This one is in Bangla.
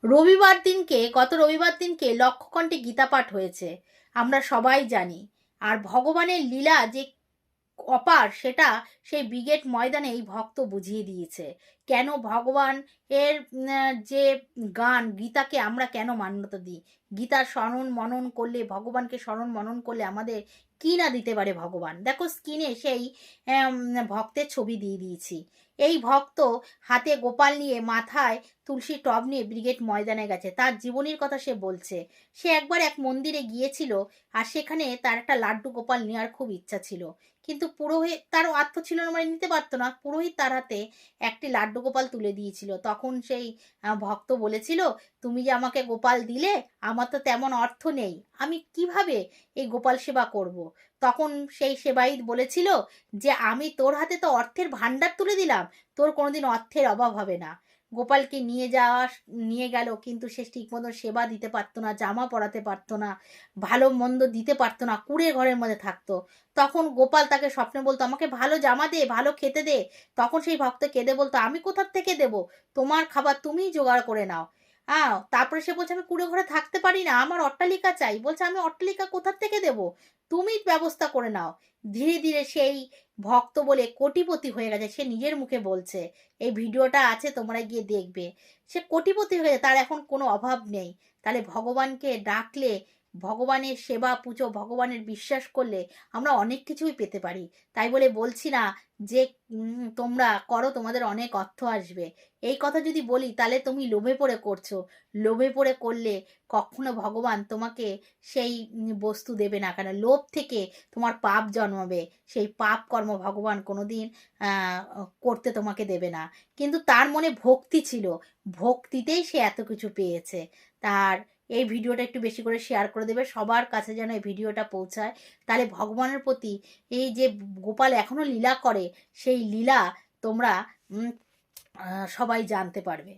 গত রবিবার দিনকে লক্ষকণ্ঠে গীতা পাঠ হয়েছে, আমরা সবাই জানি। আর ভগবানের লীলা যে অপার সেটা সেই ব্রিগেড ময়দানে এই ভক্ত বুঝিয়ে দিয়েছে। কেন ভগবান এর যে গান গীতাকে আমরা কেন মান্যতা দিই, গীতার স্মরণ মনন করলে, ভগবানকে স্মরণ মনন করলে আমাদের কি না দিতে পারে ভগবান। দেখো স্ক্রিনে সেই ভক্তের ছবি দিয়ে দিয়েছি। এই ভক্ত হাতে গোপাল নিয়ে, মাথায় তুলসী টব নিয়ে ব্রিগেড ময়দানে গেছে। তার জীবনীর কথা সে বলছে। সে একবার এক মন্দিরে গিয়েছিল, আর সেখানে তার একটা লাড্ডু গোপাল নেওয়ার খুব ইচ্ছা ছিল, কিন্তু পুরোহিত তার অর্থ ছিল না, মানে নিতে পারতো না। পুরোহিত তার হাতে একটি লাড্ডু গোপাল তুলে দিয়েছিল। তখন সেই ভক্ত বলেছিল, তুমি যে আমাকে গোপাল দিলে, আমার তো তেমন অর্থ নেই, আমি কিভাবে এই গোপাল সেবা করব। তখন সেই সেবায়িত বলেছিল যে আমি তোর হাতে তো অর্থের ভাণ্ডার তুলে দিলাম, তোর কোনোদিন অর্থের অভাব হবে না। গোপালকে নিয়ে গেল, কিন্তু সে ঠিক মতো সেবা দিতে পারতো না, জামা পরাতে পারতো না, ভালো মন্দ দিতে পারতো না, কুঁড়ে ঘরের মধ্যে থাকতো। তখন গোপাল তাকে স্বপ্নে বলতো, আমাকে ভালো জামা দে, ভালো খেতে দে। তখন সেই ভক্ত কেঁদে বলতো, আমি কোথার থেকে দেব, তোমার খাবার তুমিই জোগাড় করে নাও। তারপরে সে বলছে, আমি কুঁড়ে ঘরে থাকতে পারি না, আমার অট্টালিকা চাই। বলছে, আমি অট্টালিকা কোথার থেকে দেব, তুমি ব্যবস্থা করে নাও। ধীরে ধীরে সেই ভক্ত বলে কোটিপতি হয়ে গেছে, সে নিজের মুখে বলছে। এই ভিডিওটা আছে, তোমরা গিয়ে দেখবে। সে কোটিপতি হয়ে, তার এখন কোনো অভাব নেই। তাহলে ভগবানকে ডাকলে, ভগবানের সেবা পুজো, ভগবানের বিশ্বাস করলে আমরা অনেক কিছুই পেতে পারি। তাই বলে বলছি না যে তোমরা করো, তোমাদের অনেক অর্থ আসবে। এই কথা যদি বলি তাহলে তুমি লোভে পড়ে করছো। লোভে পড়ে করলে কখনো ভগবান তোমাকে সেই বস্তু দেবে না, কেন লোভ থেকে তোমার পাপ জন্মাবে। সেই পাপ কর্ম ভগবান কোনোদিন করতে তোমাকে দেবে না। কিন্তু তার মনে ভক্তি ছিল, ভক্তিতেই সে এত কিছু পেয়েছে। তার এই ভিডিওটা একটু বেশি করে শেয়ার করে দেবে, সবার কাছে যেন এই ভিডিওটা পৌঁছায়। তাহলে ভগবানের প্রতি এই যে গোপাল এখনো লীলা করে, সেই লীলা তোমরা সবাই জানতে পারবে।